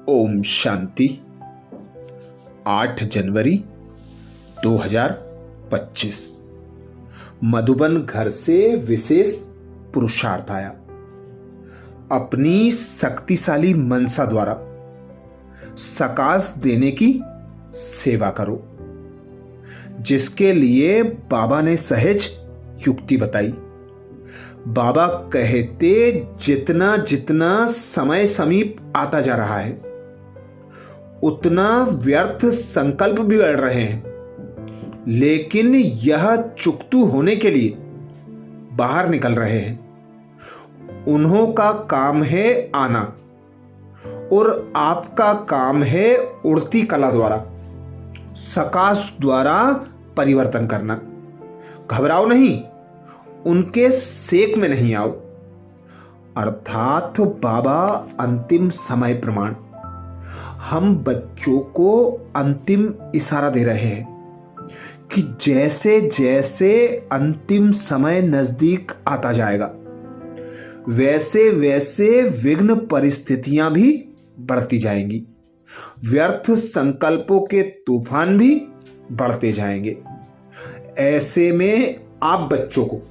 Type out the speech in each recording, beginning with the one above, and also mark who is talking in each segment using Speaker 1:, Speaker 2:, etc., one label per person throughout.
Speaker 1: ओम शांति। 8 जनवरी 2025 मधुबन घर से विशेष पुरुषार्थ आया। अपनी शक्तिशाली मनसा द्वारा सकाश देने की सेवा करो, जिसके लिए बाबा ने सहज युक्ति बताई। बाबा कहते जितना जितना समय समीप आता जा रहा है, उतना व्यर्थ संकल्प भी बढ़ रहे हैं, लेकिन यह चुकतू होने के लिए बाहर निकल रहे हैं। उन्हों का काम है आना और आपका काम है उड़ती कला द्वारा, सकाश द्वारा परिवर्तन करना। घबराओ नहीं, उनके सेक में नहीं आओ। अर्थात बाबा अंतिम समय प्रमाण हम बच्चों को अंतिम इशारा दे रहे हैं कि जैसे जैसे अंतिम समय नजदीक आता जाएगा, वैसे वैसे विघ्न परिस्थितियां भी बढ़ती जाएंगी, व्यर्थ संकल्पों के तूफान भी बढ़ते जाएंगे। ऐसे में आप बच्चों को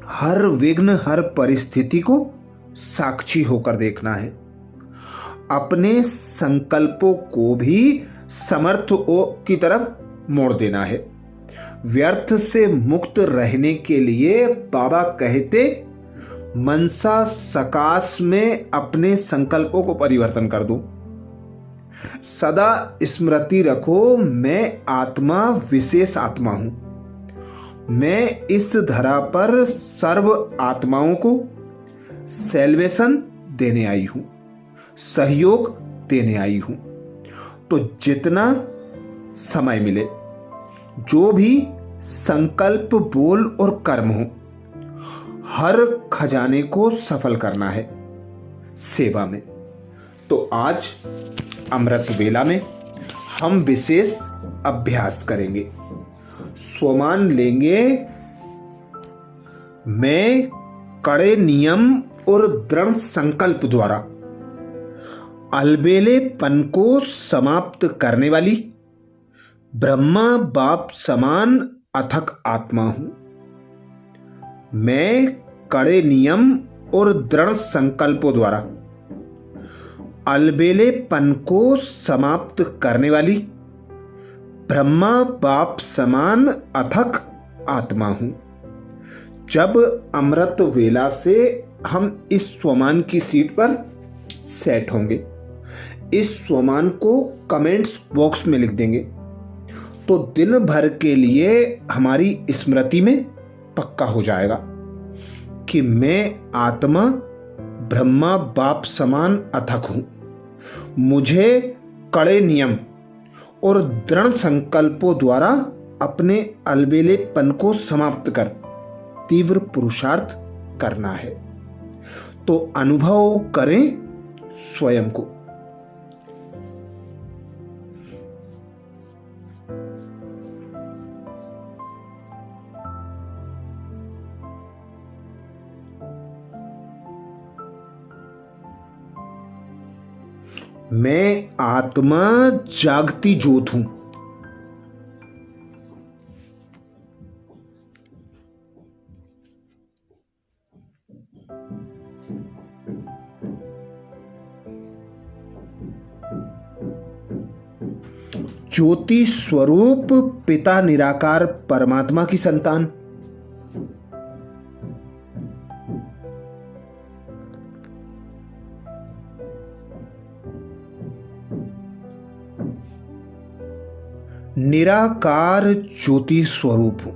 Speaker 1: हर विघ्न, हर परिस्थिति को साक्षी होकर देखना है। अपने संकल्पों को भी समर्थ की तरफ मोड़ देना है। व्यर्थ से मुक्त रहने के लिए बाबा कहते मनसा सकाश में अपने संकल्पों को परिवर्तन कर दो। सदा स्मृति रखो, मैं आत्मा विशेष आत्मा हूं। मैं इस धरा पर सर्व आत्माओं को सैल्वेशन देने आई हूं, सहयोग देने आई हूं। तो जितना समय मिले, जो भी संकल्प, बोल और कर्म हो, हर खजाने को सफल करना है सेवा में। तो आज अमृत वेला में हम विशेष अभ्यास करेंगे। स्वमान लेंगे। मैं कड़े नियम और दृढ़ संकल्प द्वारा अलबेलेपन को समाप्त करने वाली ब्रह्मा बाप समान अथक आत्मा हूं। मैं कड़े नियम और दृढ़ संकल्पों द्वारा अलबेलेपन को समाप्त करने वाली ब्रह्मा बाप समान अथक आत्मा हूं। जब अमृत वेला से हम इस स्वमान की सीट पर सेट होंगे, इस स्वमान को कमेंट्स बॉक्स में लिख देंगे, तो दिन भर के लिए हमारी स्मृति में पक्का हो जाएगा कि मैं आत्मा ब्रह्मा बाप समान अथक हूं। मुझे कड़े नियम और दृढ़ संकल्पों द्वारा अपने अलबेलेपन को समाप्त कर तीव्र पुरुषार्थ करना है। तो अनुभव करें स्वयं को। मैं आत्मा जागती ज्योत हूं। ज्योति स्वरूप पिता निराकार परमात्मा की संतान। निराकार ज्योति स्वरूप हूं।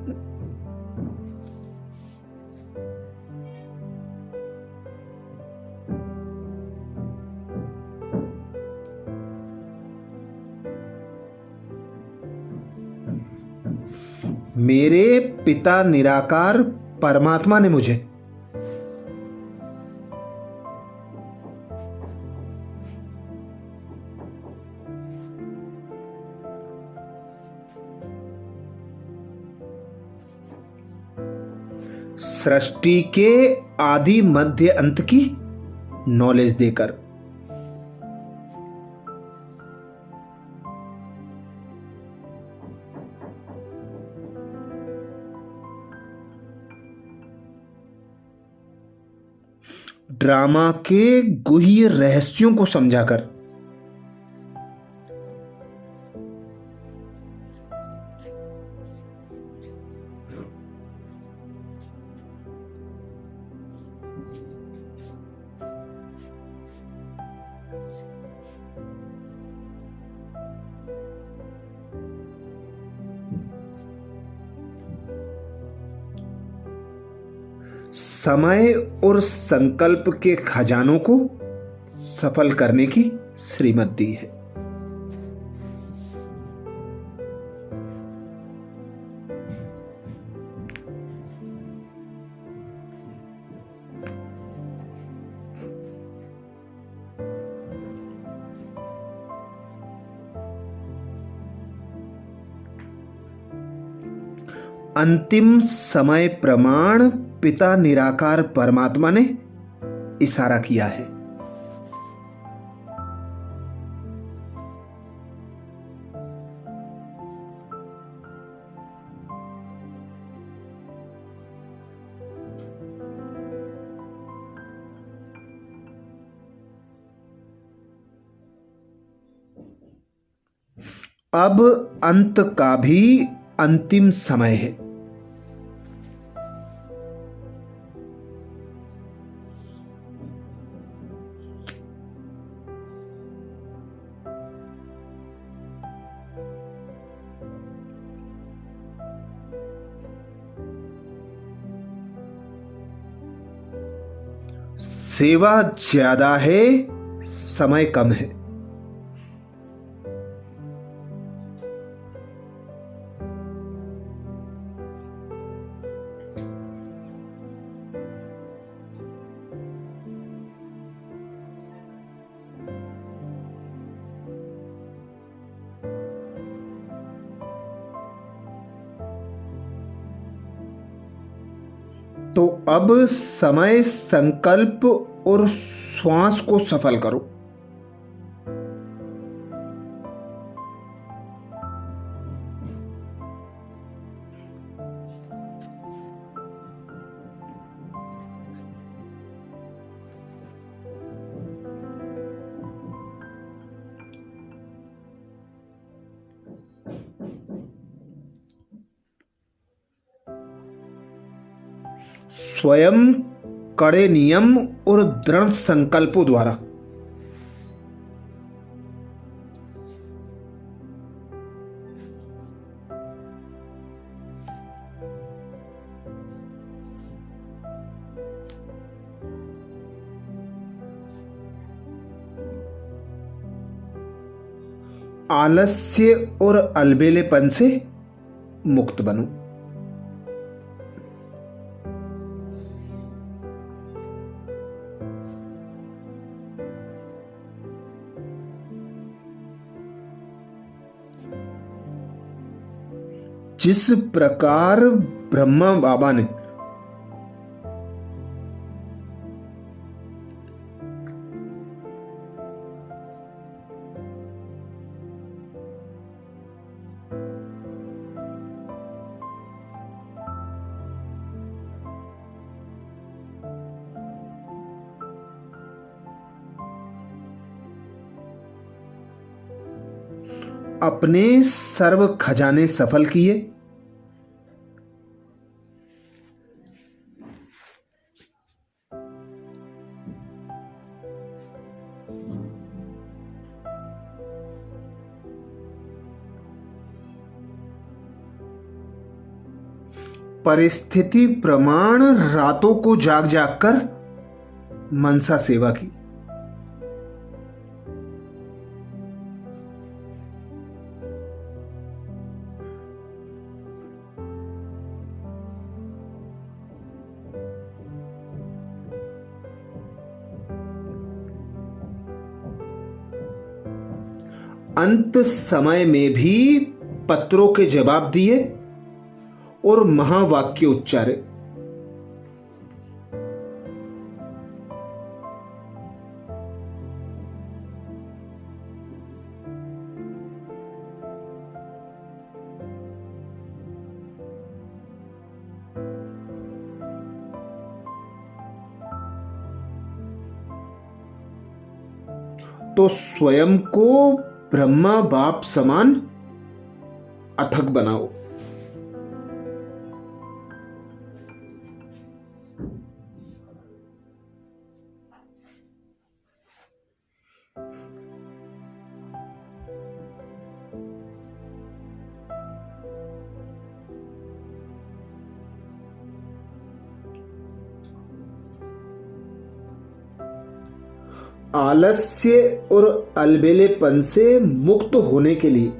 Speaker 1: मेरे पिता निराकार परमात्मा ने मुझे सृष्टि के आदि मध्य अंत की नॉलेज देकर ड्रामा के गुह्य रहस्यों को समझाकर समय और संकल्प के खजानों को सफल करने की श्रीमत दी है। अंतिम समय प्रमाण पिता निराकार परमात्मा ने इशारा किया है। अब अंत का भी अंतिम समय है। सेवा ज्यादा है, समय कम है। तो अब समय, संकल्प और श्वास को सफल करो। स्वयं कड़े नियम और दृढ़ संकल्पों द्वारा आलस्य और अलबेलेपन से मुक्त बनो। जिस प्रकार ब्रह्मा बाबा ने अपने सर्व खजाने सफल किए, परिस्थिति प्रमाण रातों को जाग जाग कर मनसा सेवा की, अंत समय में भी पत्रों के जवाब दिए और महावाक्य उच्चारे। तो स्वयं को ब्रह्मा बाप समान अथक बनाओ। आलस्य और अलबेलेपन से मुक्त होने के लिए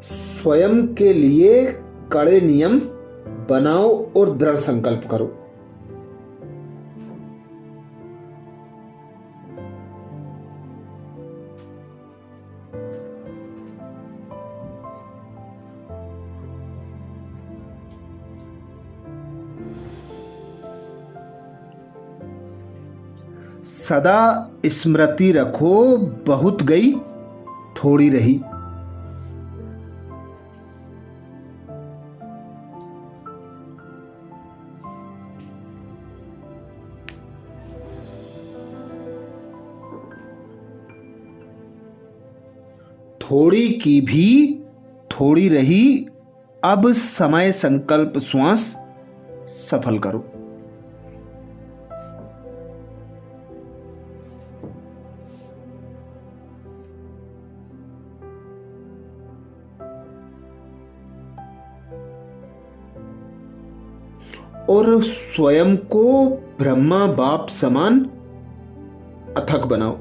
Speaker 1: स्वयं के लिए कड़े नियम बनाओ और दृढ़ संकल्प करो। सदा स्मृति रखो, बहुत गई थोड़ी रही। थोड़ी की भी थोड़ी रही, अब समय संकल्प श्वास सफल करो। और स्वयं को ब्रह्मा बाप समान अथक बनाओ।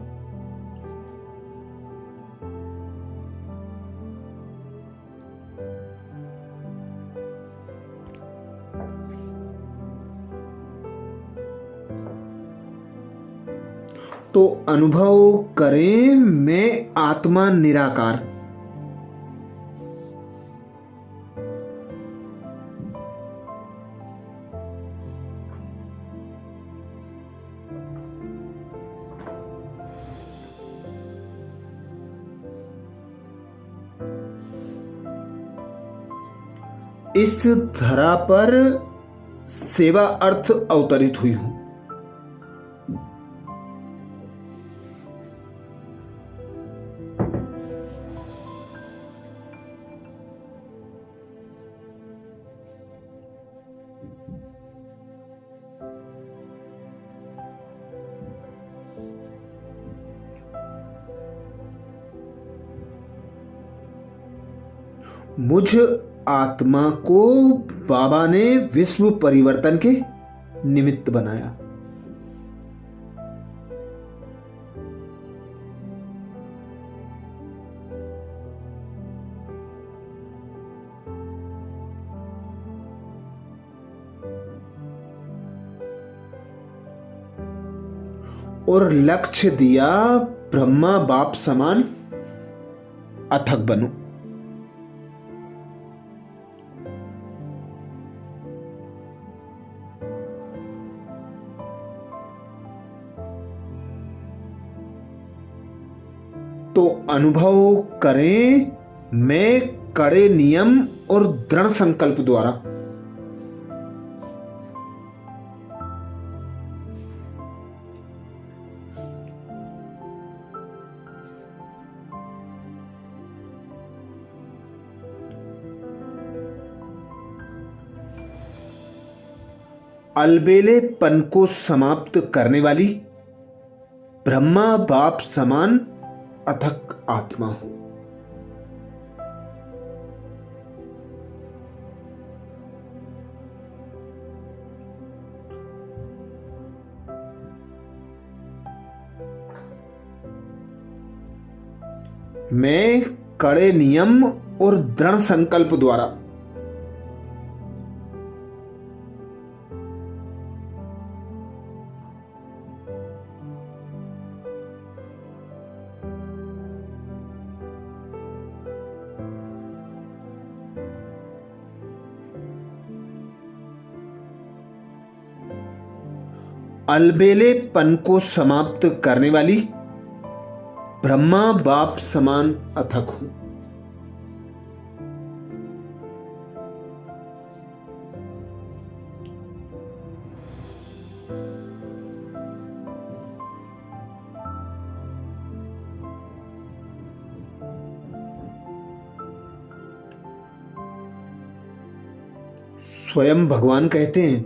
Speaker 1: तो अनुभव करें, मैं आत्मा निराकार। इस धरा पर सेवा अर्थ अवतरित हुई हूं। मुझ आत्मा को बाबा ने विश्व परिवर्तन के निमित्त बनाया। और लक्ष्य दिया, ब्रह्मा बाप समान अथक बनो। तो अनुभव करें, मैं कड़े नियम और दृढ़ संकल्प द्वारा अलबेलेपन को समाप्त करने वाली ब्रह्मा बाप समान अथक आत्मा हूं। मैं कड़े नियम और दृढ़ संकल्प द्वारा अलबेलेपन को समाप्त करने वाली ब्रह्मा बाप समान अथक हूं। स्वयं भगवान कहते हैं,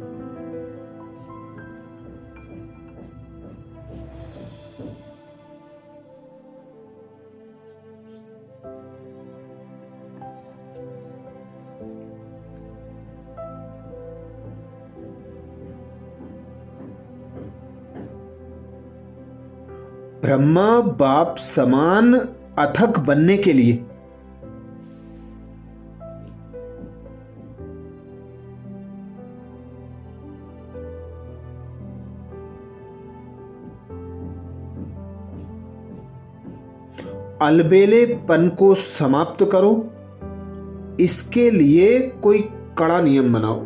Speaker 1: ब्रह्मा बाप समान अथक बनने के लिए अलबेलेपन को समाप्त करो। इसके लिए कोई कड़ा नियम बनाओ।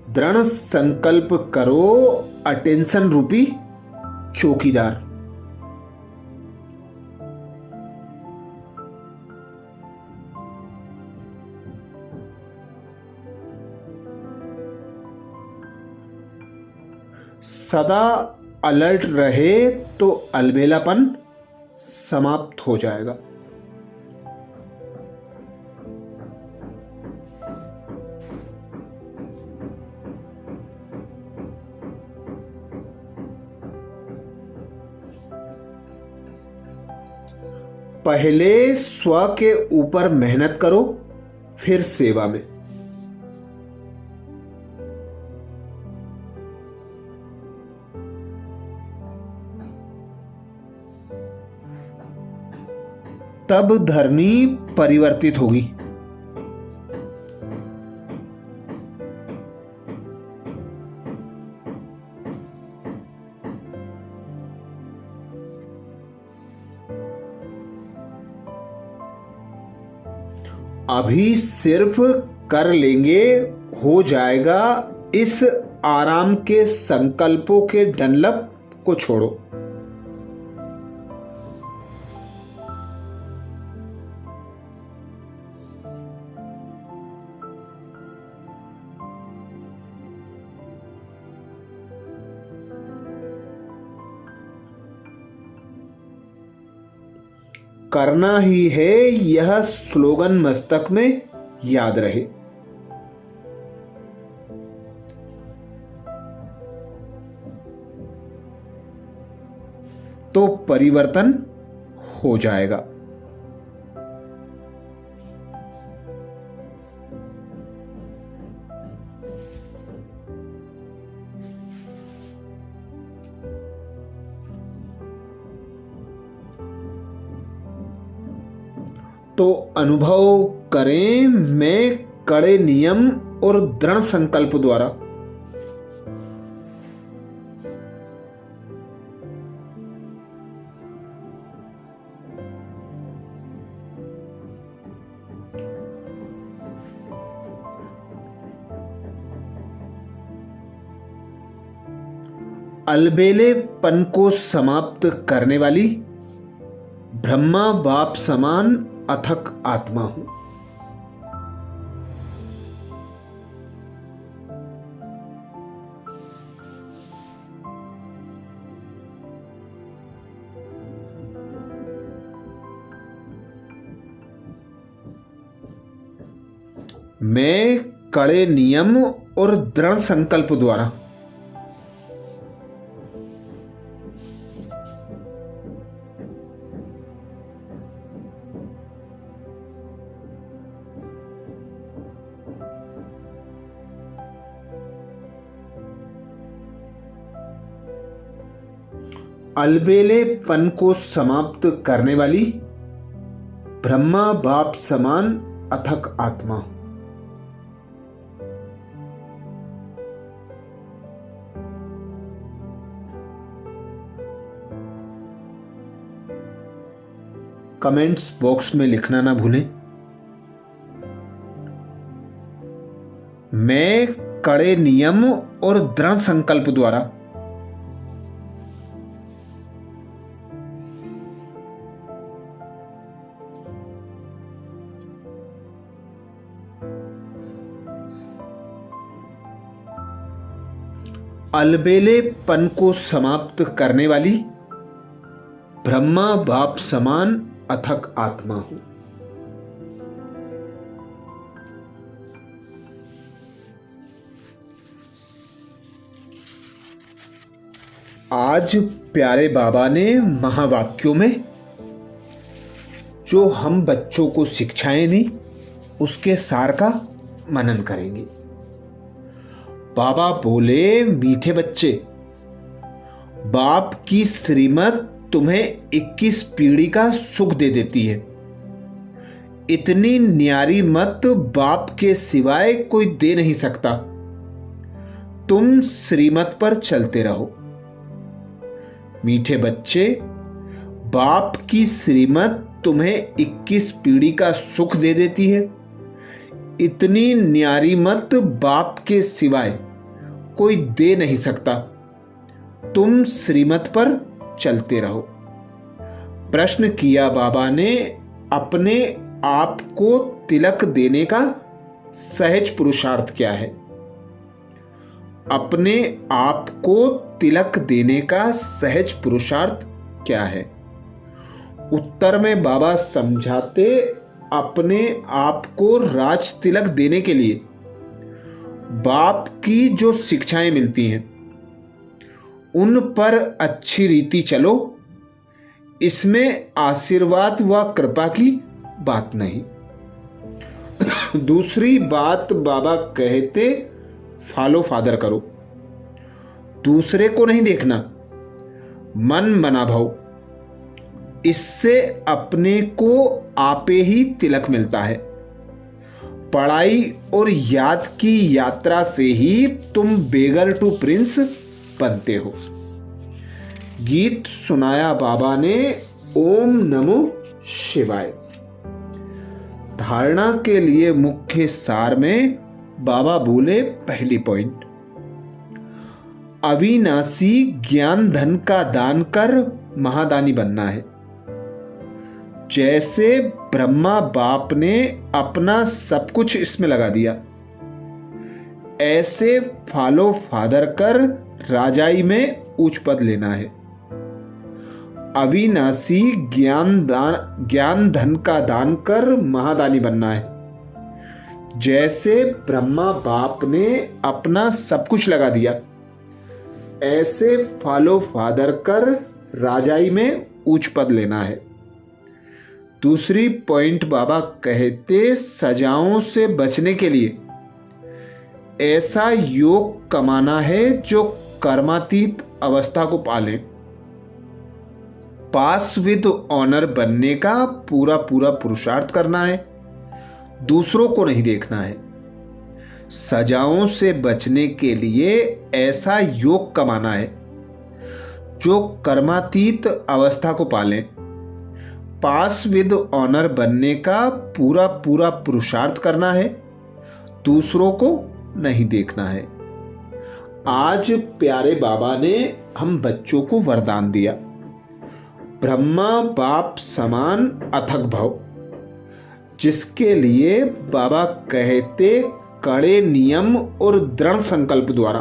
Speaker 1: दृढ़ संकल्प करो, अटेंशन रूपी चौकीदार। सदा अलर्ट रहे तो अलबेलापन समाप्त हो जाएगा। पहले स्व के ऊपर मेहनत करो, फिर सेवा में। तब धरनी परिवर्तित होगी। अभी सिर्फ कर लेंगे, हो जाएगा। इस आराम के संकल्पों के डनलप को छोड़ो। करना ही है, यह स्लोगन मस्तक में याद रहे। तो परिवर्तन हो जाएगा। तो अनुभव करें, मैं कड़े नियम और दृढ़ संकल्प द्वारा अलबेलेपन को समाप्त करने वाली ब्रह्मा बाप समान अथक आत्मा हूं। मैं कड़े नियम और दृढ़ संकल्प द्वारा अलबेलेपन को समाप्त करने वाली ब्रह्मा बाप समान अथक आत्मा हूं। कमेंट्स बॉक्स में लिखना ना भूलें। मैं कड़े नियम और दृढ़ संकल्प द्वारा अलबेलेपन को समाप्त करने वाली ब्रह्मा बाप समान अथक आत्मा हूं। आज प्यारे बाबा ने महावाक्यों में जो हम बच्चों को शिक्षाएं दी उसके सार का मनन करेंगे। बाबा बोले, मीठे बच्चे, बाप की श्रीमत तुम्हें 21 पीढ़ी का सुख दे देती है। इतनी न्यारी मत बाप के सिवाय कोई दे नहीं सकता। तुम श्रीमत पर चलते रहो। मीठे बच्चे, बाप की श्रीमत तुम्हें 21 पीढ़ी का सुख दे देती है। इतनी न्यारी मत बाप के सिवाय कोई दे नहीं सकता। तुम श्रीमत पर चलते रहो। प्रश्न किया बाबा ने, अपने आप को तिलक देने का सहज पुरुषार्थ क्या है? अपने आप को तिलक देने का सहज पुरुषार्थ क्या है? उत्तर में बाबा समझाते, अपने आप को राज तिलक देने के लिए बाप की जो शिक्षाएं मिलती हैं उन पर अच्छी रीति चलो। इसमें आशीर्वाद व कृपा की बात नहीं। दूसरी बात बाबा कहते, फॉलो फादर करो। दूसरे को नहीं देखना, मन बना भाव। इससे अपने को आपे ही तिलक मिलता है। पढ़ाई और याद की यात्रा से ही तुम बेगर टू प्रिंस बनते हो। गीत सुनाया बाबा ने, ओम नमो शिवाय। धारणा के लिए मुख्य सार में बाबा बोले, पहली पॉइंट, अविनाशी ज्ञान धन का दान कर महादानी बनना है। जैसे ब्रह्मा बाप ने अपना सब कुछ इसमें लगा दिया, ऐसे फॉलो फादर कर राजाई में उच्च पद लेना है। अविनाशी ज्ञान धन का दान कर महादानी बनना है। जैसे ब्रह्मा बाप ने अपना सब कुछ लगा दिया, ऐसे फॉलो फादर कर राजाई में उच्च पद लेना है। दूसरी पॉइंट बाबा कहते, सजाओं से बचने के लिए ऐसा योग कमाना है जो कर्मातीत अवस्था को पाले। पास विद ऑनर बनने का पूरा पुरुषार्थ करना है, दूसरों को नहीं देखना है। सजाओं से बचने के लिए ऐसा योग कमाना है जो कर्मातीत अवस्था को पाले। पास विद ऑनर बनने का पूरा पुरुषार्थ करना है, दूसरों को नहीं देखना है। आज प्यारे बाबा ने हम बच्चों को वरदान दिया, ब्रह्मा बाप समान अथक भाव, जिसके लिए बाबा कहते, कड़े नियम और दृढ़ संकल्प द्वारा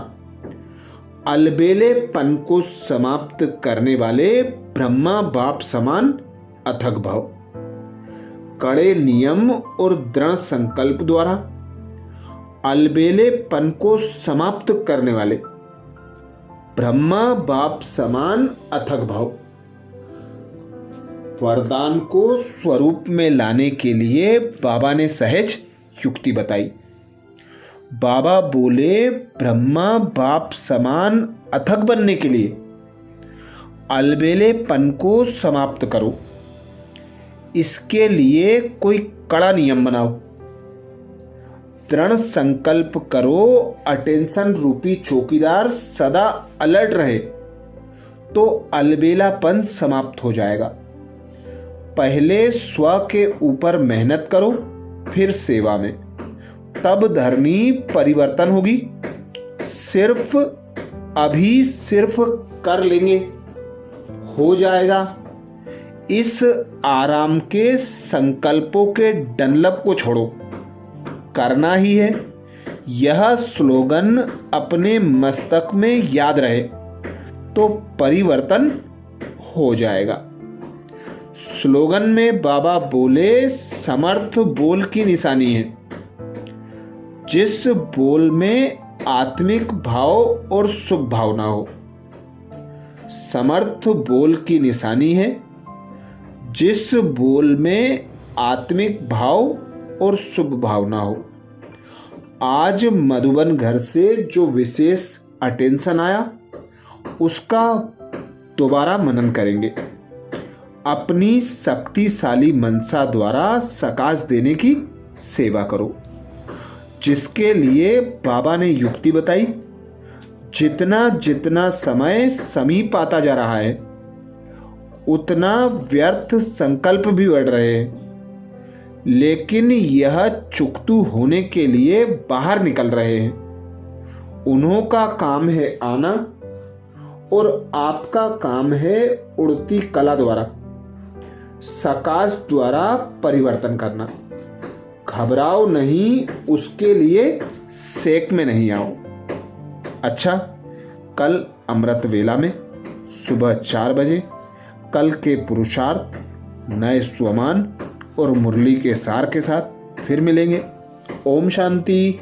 Speaker 1: अलबेलेपन को समाप्त करने वाले ब्रह्मा बाप समान अथक भाव। कड़े नियम और दृढ़ संकल्प द्वारा अलबेलेपन को समाप्त करने वाले ब्रह्मा बाप समान अथक भाव। वरदान को स्वरूप में लाने के लिए बाबा ने सहज युक्ति बताई। बाबा बोले, ब्रह्मा बाप समान अथक बनने के लिए अलबेलेपन को समाप्त करो। इसके लिए कोई कड़ा नियम बनाओ, दृढ़ संकल्प करो, अटेंशन रूपी चौकीदार सदा अलर्ट रहे तो अलबेलापन समाप्त हो जाएगा। पहले स्व के ऊपर मेहनत करो, फिर सेवा में, तब धरनी परिवर्तन होगी। सिर्फ अभी सिर्फ कर लेंगे, हो जाएगा। इस आराम के संकल्पों के डनलप को छोड़ो, करना ही है। यह स्लोगन अपने मस्तक में याद रहे तो परिवर्तन हो जाएगा। स्लोगन में बाबा बोले, समर्थ बोल की निशानी है। जिस बोल में आत्मिक भाव और शुभ भावना हो। समर्थ बोल की निशानी है। जिस बोल में आत्मिक भाव और शुभ भावना हो। आज मधुबन घर से जो विशेष अटेंशन आया उसका दोबारा मनन करेंगे। अपनी शक्तिशाली मनसा द्वारा सकाश देने की सेवा करो, जिसके लिए बाबा ने युक्ति बताई। जितना जितना समय समीप आता जा रहा है उतना व्यर्थ संकल्प भी बढ़ रहे हैं, लेकिन यह चुकतू होने के लिए बाहर निकल रहे हैं। उन्हों का काम है आना और आपका काम है उड़ती कला द्वारा, सकाश द्वारा परिवर्तन करना। घबराओ नहीं, उसके लिए सेक में नहीं आओ। अच्छा, कल अमृत वेला में सुबह 4 बजे कल के पुरुषार्थ, नए स्वमान और मुरली के सार के साथ फिर मिलेंगे। ओम शांति।